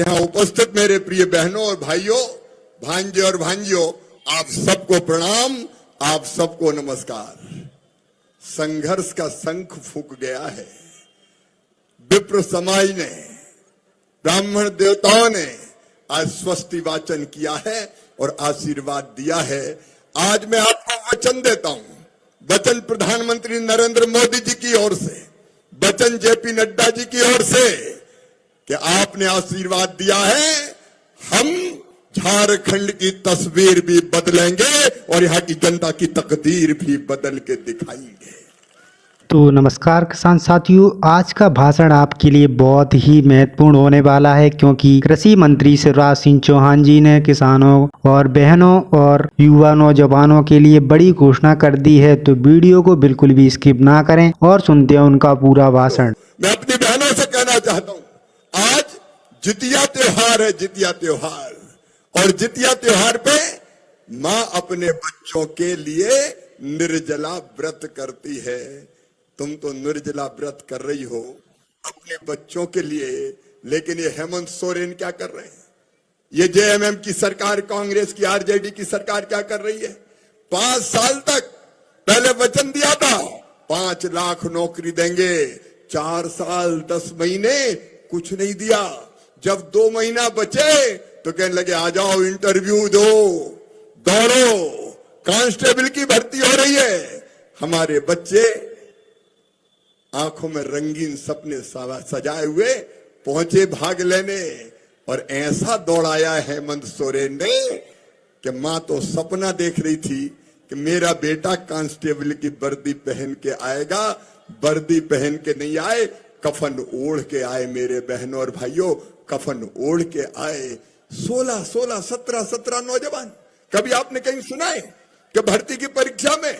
यहाँ उपस्थित मेरे प्रिय बहनों और भाइयों, भांजे और भांजियों, आप सबको प्रणाम, आप सबको नमस्कार। संघर्ष का शंख फूंक गया है। विप्र समाज ने, ब्राह्मण देवताओं ने आज स्वस्ति वाचन किया है और आशीर्वाद दिया है। आज मैं आपको वचन देता हूं, वचन प्रधानमंत्री नरेंद्र मोदी जी की ओर से, वचन जेपी नड्डा जी की ओर से, कि आपने आशीर्वाद दिया है, हम झारखंड की तस्वीर भी बदलेंगे और यहाँ की जनता की तकदीर भी बदल के दिखाएंगे। तो नमस्कार किसान साथियों, आज का भाषण आपके लिए बहुत ही महत्वपूर्ण होने वाला है, क्योंकि कृषि मंत्री शिवराज सिंह चौहान जी ने किसानों और बहनों और युवा नौजवानों के लिए बड़ी घोषणा कर दी है। तो वीडियो को बिल्कुल भी स्किप ना करें और सुनते हैं उनका पूरा भाषण। मैं अपनी बहनों से कहना चाहता हूँ, आज जितिया त्योहार है, जितिया त्योहार, और जितिया त्योहार पे माँ अपने बच्चों के लिए निर्जला व्रत करती है। तुम तो निर्जला व्रत कर रही हो अपने बच्चों के लिए, लेकिन ये हेमंत सोरेन क्या कर रहे हैं? ये जेएमएम की सरकार, कांग्रेस की, आरजेडी की सरकार क्या कर रही है? 5 साल तक पहले वचन दिया था 5 लाख नौकरी देंगे, 4 साल 10 महीने कुछ नहीं दिया। जब 2 महीना बचे तो कहने लगे आ जाओ इंटरव्यू दो, दौड़ो, कांस्टेबल की भर्ती हो रही है। हमारे बच्चे आंखों में रंगीन सपने सजाए हुए पहुंचे भाग लेने, और ऐसा दौड़ाया हेमंत सोरेन ने कि मां तो सपना देख रही थी कि मेरा बेटा कांस्टेबल की वर्दी पहन के आएगा। वर्दी पहन के नहीं आए, कफन ओढ़ के आए। मेरे बहनों और भाइयों, कफन ओढ़ के आए। 16, 17 नौजवान। कभी आपने कहीं सुना है कि भर्ती की परीक्षा में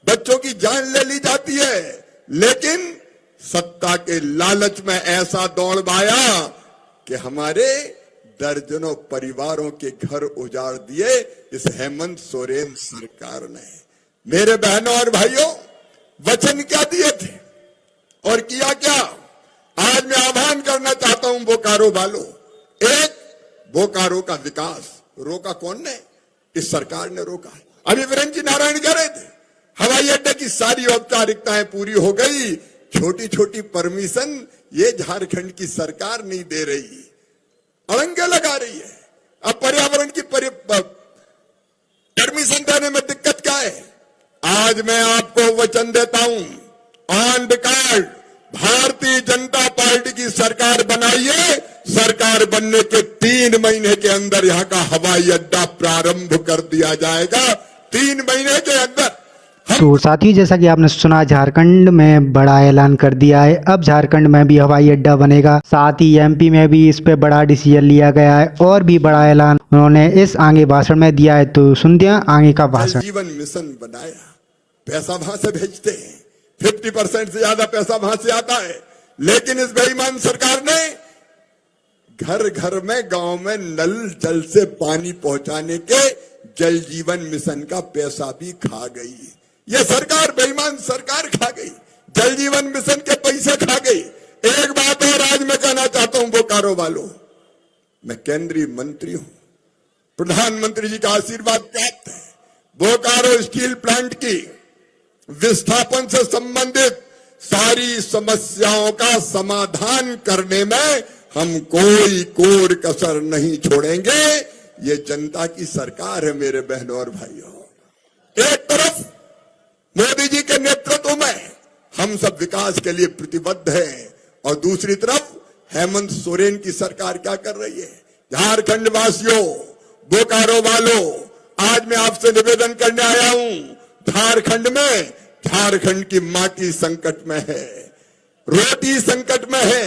बच्चों की जान ले ली जाती है? लेकिन सत्ता के लालच में ऐसा दौड़वाया कि हमारे दर्जनों परिवारों के घर उजाड़ दिए इस हेमंत सोरेन सरकार ने। मेरे बहनों और भाइयों, वचन क्या दिए थे और किया क्या? आज मैं आह्वान करना चाहता हूं बोकारो वालों, एक, बोकारो का विकास रोका कौन ने? इस सरकार ने रोका है। अभी वीरेंद्र जी नारायण कह रहे थे हवाई अड्डे की सारी औपचारिकताएं पूरी हो गई, छोटी छोटी परमिशन ये झारखंड की सरकार नहीं दे रही, अड़ंगे लगा रही है। अब पर्यावरण की परमिशन देने में दिक्कत क्या है? आज मैं आपको वचन देता हूं, on record, Bharatiya Janata party की सरकार बनाइए। सरकार बनने के 3 महीने के अंदर यहां का हवाई अड्डा प्रारंभ कर दिया जाएगा। 3 महीने के अंदर। तो साथियों, जैसा कि आपने सुना, झारखंड में बड़ा ऐलान कर दिया है। अब झारखंड में भी हवाई अड्डा बनेगा। साथ ही एमपी में भी इस पे बड़ा डिसीजन लिया गया है और भी बड़ा ऐलान उन्होंने इस आगे भाषण में दिया है। तो सुनते हैं आगे का भाषण। जीवन मिशन बनाया, पैसा वहां से भेजते हैं, 50% से ज्यादा पैसा वहां से आता है। लेकिन इस बेईमान सरकार ने घर घर में, गांव में नल जल से पानी पहुंचाने के जल जीवन मिशन का पैसा भी खा गई। ये सरकार, बेईमान सरकार खा गई, जल जीवन मिशन के पैसे खा गई। एक बात और आज मैं कहना चाहता हूं बोकारो वालों, मैं केंद्रीय मंत्री हूं, प्रधानमंत्री जी का आशीर्वाद प्राप्त है। बोकारो स्टील प्लांट की विस्थापन से संबंधित सारी समस्याओं का समाधान करने में हम कोई कोर कसर नहीं छोड़ेंगे। ये जनता की सरकार है मेरे बहनों और भाइयों। एक तरफ मोदी जी के नेतृत्व में हम सब विकास के लिए प्रतिबद्ध हैं, और दूसरी तरफ हेमंत सोरेन की सरकार क्या कर रही है? झारखंड वासियों, बोकारो वालों, आज मैं आपसे निवेदन करने आया हूं। झारखंड की माटी संकट में है, रोटी संकट में है,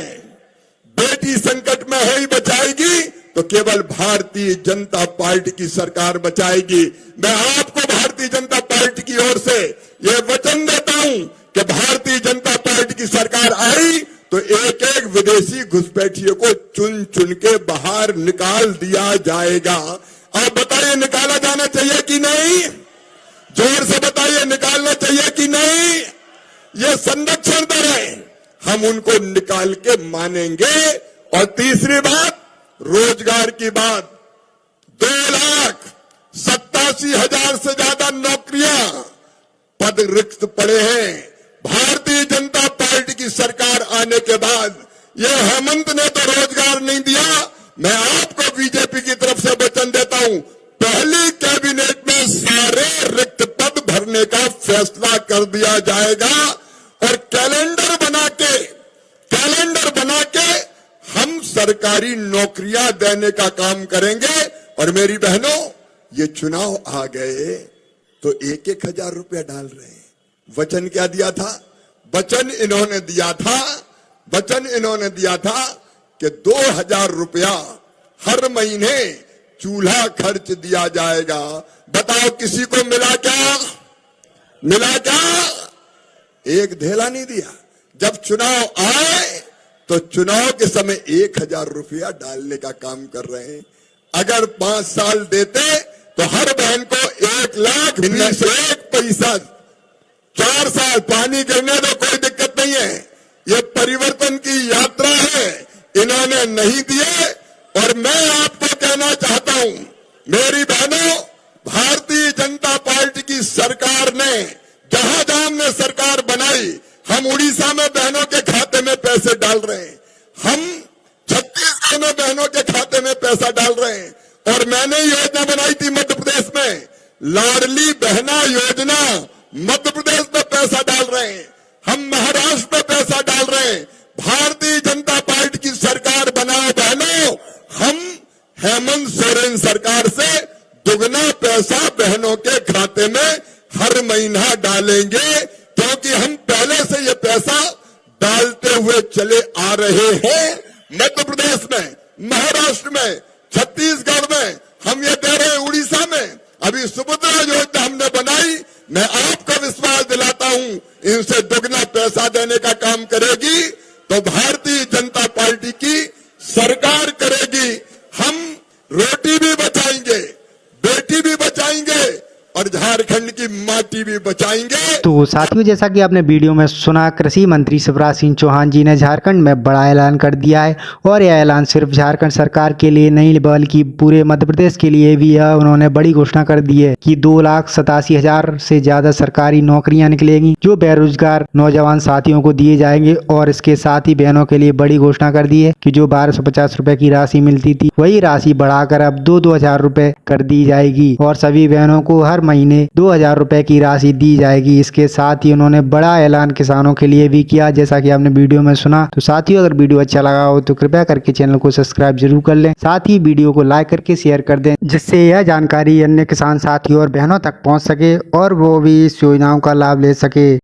बेटी संकट में है। ही बचाएगी तो केवल भारतीय जनता पार्टी की सरकार बचाएगी। मैं आपको भारतीय जनता पार्टी की ओर से यह वचन देता हूं कि भारतीय जनता पार्टी की सरकार आई तो एक एक विदेशी घुसपैठियों को चुन चुन के बाहर निकाल दिया जाएगा। आप बताइए, निकाला जाना चाहिए कि नहीं? जोर से बताइए, निकालना चाहिए कि नहीं? ये संरक्षण दर है, हम उनको निकाल के मानेंगे। और तीसरी बात, रोजगार की बात, 2,87,000 से ज्यादा नौकरियां, पद रिक्त पड़े हैं। भारतीय जनता पार्टी की सरकार आने के बाद ये हेमंत ने तो रोजगार नहीं दिया। मैं आपको बीजेपी की तरफ से वचन देता हूं, पहली कैबिनेट में सारे रिक्त पद भरने का फैसला कर दिया जाएगा और कैलेंडर बना के हम सरकारी नौकरियां देने का काम करेंगे। और मेरी बहनों, ये चुनाव आ गए तो 1,000 रुपया डाल रहे हैं। वचन क्या दिया था? वचन इन्होंने दिया था कि 2,000 रुपया हर महीने चूल्हा खर्च दिया जाएगा। बताओ किसी को मिला क्या? एक धेला नहीं दिया। जब चुनाव आए तो चुनाव के समय 1,000 रुपया डालने का काम कर रहे हैं। अगर 5 साल देते तो हर बहन को 1,20,000 पैसा, 4 साल पानी गिरने दो, कोई दिक्कत नहीं है। ये परिवर्तन की यात्रा है, इन्होंने नहीं दिए। और मैं आपको कहना चाहता हूं, मेरी बहनों, भारतीय जनता पार्टी की सरकार ने जहां हमने सरकार बनाई, हम उड़ीसा में बहनों के खाते में पैसे डाल रहे हैं, हम छत्तीसगढ़ में बहनों के खाते में पैसा डाल रहे हैं। और मैंने योजना बनाई थी मध्य प्रदेश में, लाडली बहना योजना, मध्य प्रदेश में पैसा डाल रहे हैं, हम महाराष्ट्र में पैसा डाल रहे हैं। भारतीय जनता पार्टी की सरकार बनाओ बहनों, हम हेमंत सोरेन सरकार से दुगना पैसा बहनों के खाते में हर महीना डालेंगे, क्योंकि हम पहले से ये पैसा डालते हुए चले आ रहे हैं। मध्य प्रदेश में, महाराष्ट्र में, छत्तीसगढ़ में हम ये दे रहे हैं, उड़ीसा में अभी सुभद्रा योजना हमने बनाई। मैं आपको विश्वास दिलाता हूं, इनसे दुगना पैसा देने का काम करेगी तो भारतीय जनता पार्टी की सरकार करेगी। हम रोटी भी बचाएंगे, बेटी भी बचाएंगे और झारखंड की माटी भी बचाएंगे। तो साथियों, जैसा कि आपने वीडियो में सुना, कृषि मंत्री शिवराज सिंह चौहान जी ने झारखंड में बड़ा ऐलान कर दिया है। और यह ऐलान सिर्फ झारखंड सरकार के लिए नहीं बल्कि पूरे मध्य प्रदेश के लिए भी है। उन्होंने बड़ी घोषणा कर दी है कि 2,87,000 से ज्यादा सरकारी नौकरियां निकलेंगी जो बेरोजगार नौजवान साथियों को दिए जाएंगे। और इसके साथ ही बहनों के लिए बड़ी घोषणा कर दी है कि जो 1,250 रुपए की राशि मिलती थी, वही राशि बढ़ाकर अब 2,000 रुपए कर दी जाएगी और सभी बहनों को हर महीने 2,000 रुपए की राशि दी जाएगी। इसके साथ ही उन्होंने बड़ा ऐलान किसानों के लिए भी किया, जैसा कि आपने वीडियो में सुना। तो साथियों, अगर वीडियो अच्छा लगा हो तो कृपया करके चैनल को सब्सक्राइब जरूर कर लें, साथ ही वीडियो को लाइक करके शेयर कर दें, जिससे यह जानकारी अन्य किसान साथियों और बहनों तक पहुंच सके और वो भी इस योजनाओं का लाभ ले सके।